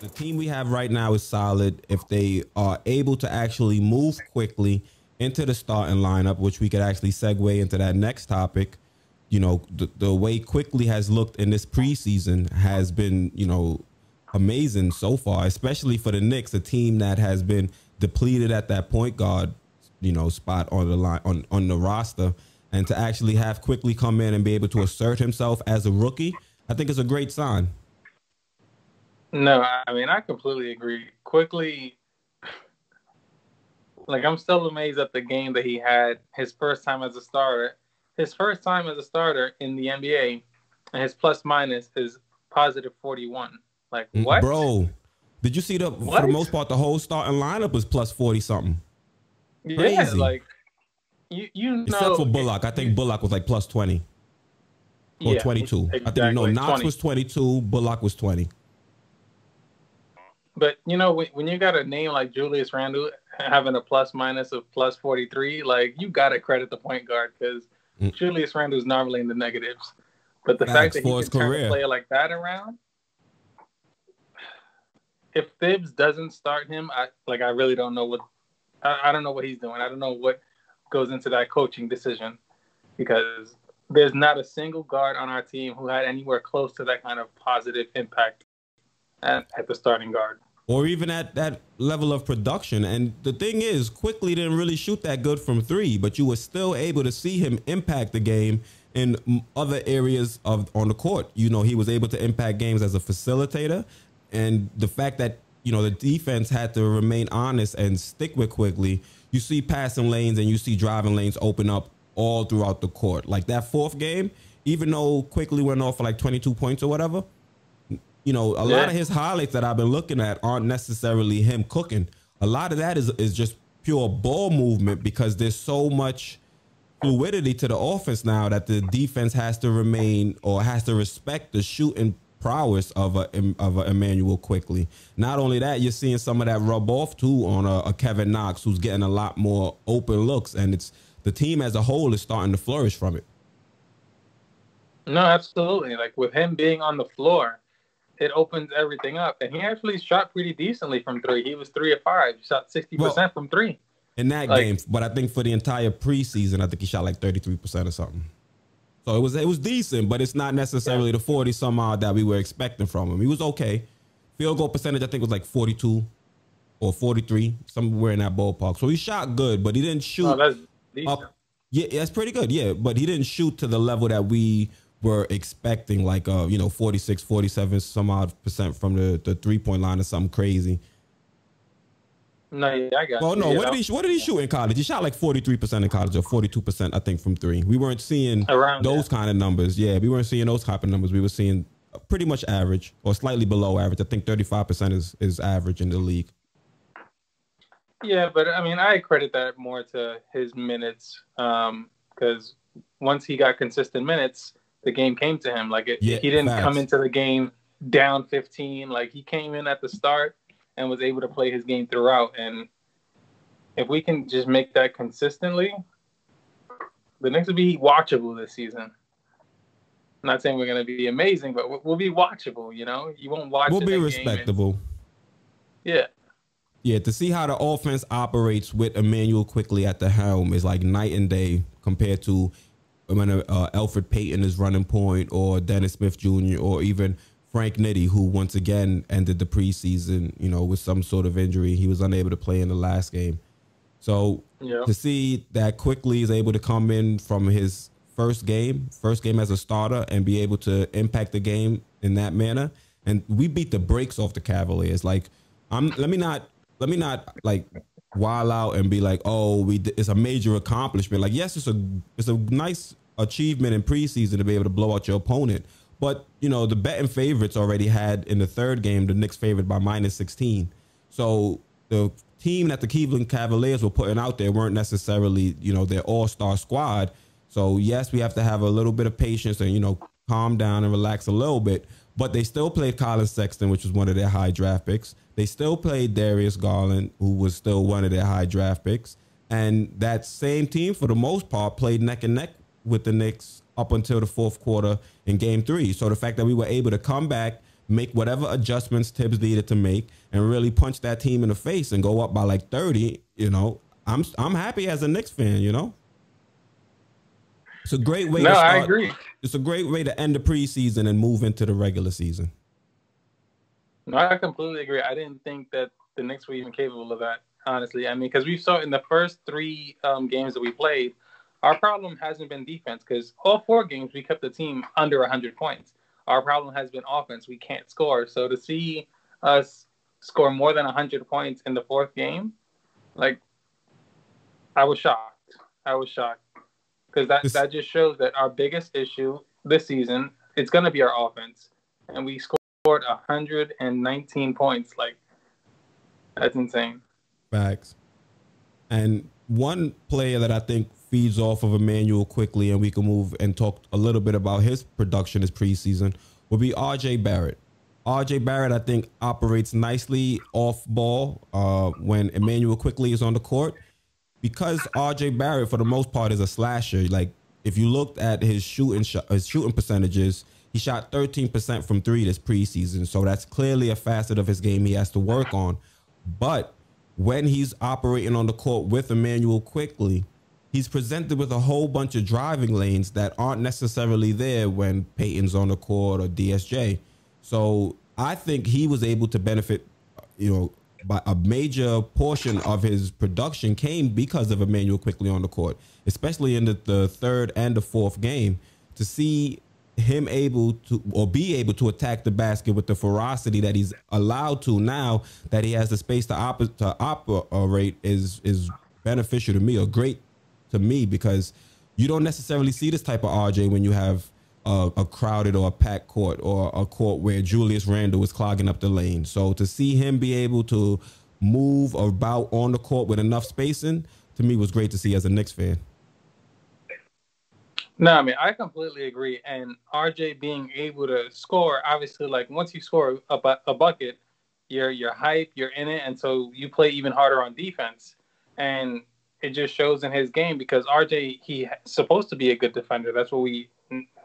The team we have right now is solid. If they are able to actually move quickly into the starting lineup, which we could actually segue into that next topic, you know, the way Quickley has looked in this preseason has been, you know, amazing so far, especially for the Knicks, a team that has been depleted at that point guard, you know, spot on the line on the roster. And to actually have Quickley come in and be able to assert himself as a rookie, I think is a great sign. No, I mean, I completely agree. Quickley, like, I'm still amazed at the game that he had his first time as a starter. His first time as a starter in the NBA, and his plus minus is positive 41. Like, what? Bro, did you see for the most part, the whole starting lineup was plus 40 something. Crazy. Yeah, like, you know. Except for Bullock. I think Bullock was like plus 20 or 22. Exactly. I think, no, Knox 20. Was 22, Bullock was 20. But, you know, when you got a name like Julius Randle having a plus minus of plus 43, like, you got to credit the point guard because Julius Randle is normally in the negatives. But the fact that he can turn a player like that around, if Thibs doesn't start him, I really don't know I don't know what he's doing. I don't know what goes into that coaching decision because there's not a single guard on our team who had anywhere close to that kind of positive impact at the starting guard. Or even at that level of production. And the thing is, Quickley didn't really shoot that good from three, but you were still able to see him impact the game in other areas on the court. You know, he was able to impact games as a facilitator. And the fact that, you know, the defense had to remain honest and stick with Quickley, you see passing lanes and you see driving lanes open up all throughout the court. Like that fourth game, even though Quickley went off for like 22 points or whatever, you know, a lot of his highlights that I've been looking at aren't necessarily him cooking. A lot of that is just pure ball movement because there's so much fluidity to the offense now that the defense has to remain or has to respect the shooting prowess of a Immanuel Quickley. Not only that, you're seeing some of that rub off too on a Kevin Knox, who's getting a lot more open looks, and it's the team as a whole is starting to flourish from it. No, absolutely. Like with him being on the floor, it opens everything up. And he actually shot pretty decently from three. He was 3 of 5. He shot 60% from three. In that game, but I think for the entire preseason, I think he shot like 33% or something. So it was decent, but it's not necessarily the 40 some odd that we were expecting from him. He was okay. Field goal percentage, I think, was like 42 or 43, somewhere in that ballpark. So he shot good, but he didn't shoot. Oh, that's decent. Yeah, that's pretty good. Yeah, but he didn't shoot to the level that we were expecting, like, you know, 46, 47, some odd percent from the 3-point line or something crazy. No, yeah, I got well, no, what did he shoot in college? He shot like 43% in college or 42%, I think, from three. We weren't seeing those kind of numbers. Yeah, we weren't seeing those type of numbers. We were seeing pretty much average or slightly below average. I think 35% is average in the league. Yeah, but I mean, I credit that more to his minutes because once he got consistent minutes, the game came to him. Like he didn't come into the game down 15. Like he came in at the start and was able to play his game throughout. And if we can just make that consistently, the Knicks will be watchable this season. I'm not saying we're going to be amazing, but we'll be watchable, you know? You won't watch it. We'll be respectable. Yeah. Yeah, to see how the offense operates with Immanuel Quickley at the helm is like night and day compared to when Elfrid Payton is running point or Dennis Smith Jr. or even Frank Nitti, who once again ended the preseason, you know, with some sort of injury. He was unable to play in the last game. So to see that Quickley is able to come in from his first game as a starter and be able to impact the game in that manner. And we beat the brakes off the Cavaliers. Like, let me not like wild out and be like, oh, it's a major accomplishment. Like, yes, it's a nice achievement in preseason to be able to blow out your opponent. But, you know, the betting favorites already had in the third game, the Knicks favored by -16. So the team that the Cleveland Cavaliers were putting out there weren't necessarily, you know, their all-star squad. So, yes, we have to have a little bit of patience and, you know, calm down and relax a little bit. But they still played Colin Sexton, which was one of their high draft picks. They still played Darius Garland, who was still one of their high draft picks. And that same team, for the most part, played neck and neck with the Knicks up until the fourth quarter in game 3. So the fact that we were able to come back, make whatever adjustments Tibbs needed to make, and really punch that team in the face and go up by like 30, you know, I'm happy as a Knicks fan, you know. It's a great way to start. I agree. It's a great way to end the preseason and move into the regular season. No, I completely agree. I didn't think that the Knicks were even capable of that, honestly. I mean, because we saw in the first 3 games that we played, our problem hasn't been defense, because all 4 games we kept the team under 100 points. Our problem has been offense. We can't score. So to see us score more than 100 points in the 4th game, like, I was shocked. Because that just shows that our biggest issue this season, it's going to be our offense. And we scored 119 points. Like, that's insane. Facts. And one player that I think feeds off of Immanuel Quickley, and we can move and talk a little bit about his production this preseason, will be RJ Barrett. RJ Barrett, I think, operates nicely off ball when Immanuel Quickley is on the court. Because RJ Barrett, for the most part, is a slasher. Like, if you looked at his shooting percentages, he shot 13% from 3 this preseason. So that's clearly a facet of his game he has to work on. But when he's operating on the court with Immanuel Quickley, he's presented with a whole bunch of driving lanes that aren't necessarily there when Peyton's on the court or DSJ. So I think he was able to benefit, you know, by a major portion of his production came because of Immanuel Quickley on the court, especially in the 3rd and the 4th game. To see him able to, or be able to, attack the basket with the ferocity that he's allowed to now that he has the space to operate is beneficial to me, or great to me, because you don't necessarily see this type of RJ when you have a crowded or a packed court, or a court where Julius Randle is clogging up the lane. So to see him be able to move about on the court with enough spacing, to me, was great to see as a Knicks fan. No, I mean, I completely agree. And RJ being able to score, obviously, like, once you score a bucket, you're hype, you're in it, and so you play even harder on defense. And it just shows in his game, because RJ, he's supposed to be a good defender. That's what we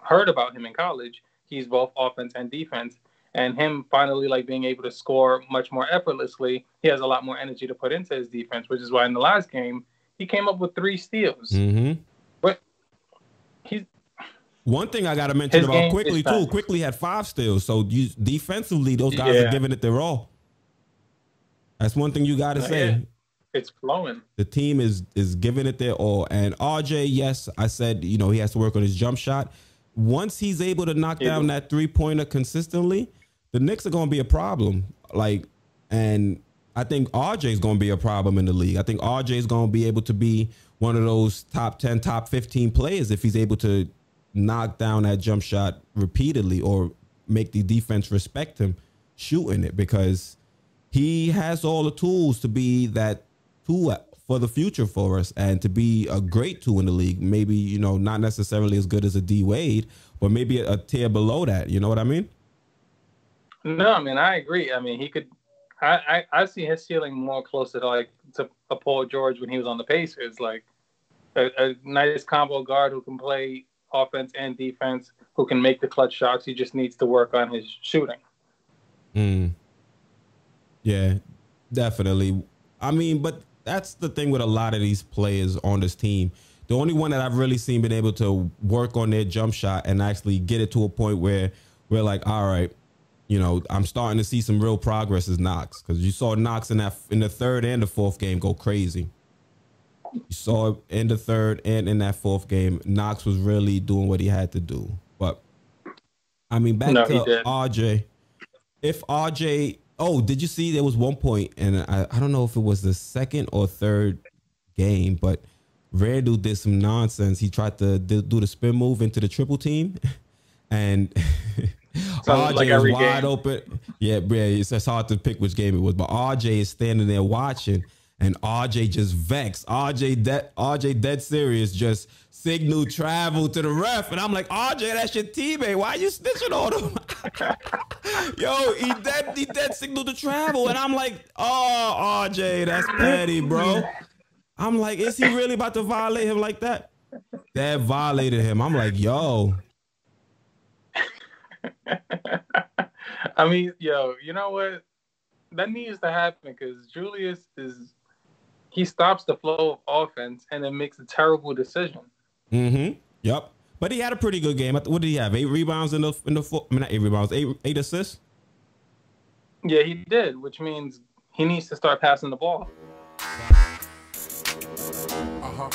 heard about him in college. He's both offense and defense. And him finally, like, being able to score much more effortlessly, he has a lot more energy to put into his defense, which is why in the last game, he came up with 3 steals. Mm-hmm. But one thing I got to mention about Quickley, too, Quickley had 5 steals. So defensively, those guys are giving it their all. That's one thing you got to say. Yeah. It's flowing. The team is giving it their all. And RJ, yes, I said, you know, he has to work on his jump shot. Once he's able to knock down that 3-pointer consistently, the Knicks are going to be a problem. Like, and I think RJ is going to be a problem in the league. I think RJ is going to be able to be one of those top 10, top 15 players if he's able to knock down that jump shot repeatedly, or make the defense respect him shooting it, because he has all the tools to be that tool for the future for us, and to be a great tool in the league. Maybe, you know, not necessarily as good as a D Wade, but maybe a tier below that. You know what I mean? No, I mean, I agree. I mean, he could. I see his ceiling more closer to a Paul George when he was on the Pacers, like a nice combo guard who can play offense and defense, who can make the clutch shots. He just needs to work on his shooting. Yeah, definitely. I mean, but that's the thing with a lot of these players on this team. The only one that I've really seen been able to work on their jump shot and actually get it to a point where we're like, all right, you know, I'm starting to see some real progress is Knox. Because you saw Knox in the 3rd and the 4th game go crazy. You saw it in the 3rd and in that 4th game, Knox was really doing what he had to do. But, I mean, back to RJ. If RJ... Oh, did you see there was one point, and I don't know if it was the 2nd or 3rd game, but Randall did some nonsense. He tried to do the spin move into the triple team, and RJ like is wide open. Yeah, it's hard to pick which game it was, but RJ is standing there watching, and RJ just vexed. RJ dead serious, just signal travel to the ref, and I'm like, RJ, that's your teammate. Why are you snitching on him? Yo, he dead signal to travel, and I'm like, oh, RJ, that's petty, bro. I'm like, is he really about to violate him like that? That violated him. I'm like, yo. I mean, yo, you know what? That needs to happen because Julius he stops the flow of offense and then makes a terrible decision. Mm-hmm. Yep. But he had a pretty good game. What did he have? 8 rebounds in the four? I mean, not 8 rebounds. 8 assists. Yeah, he did, which means he needs to start passing the ball. Uh-huh.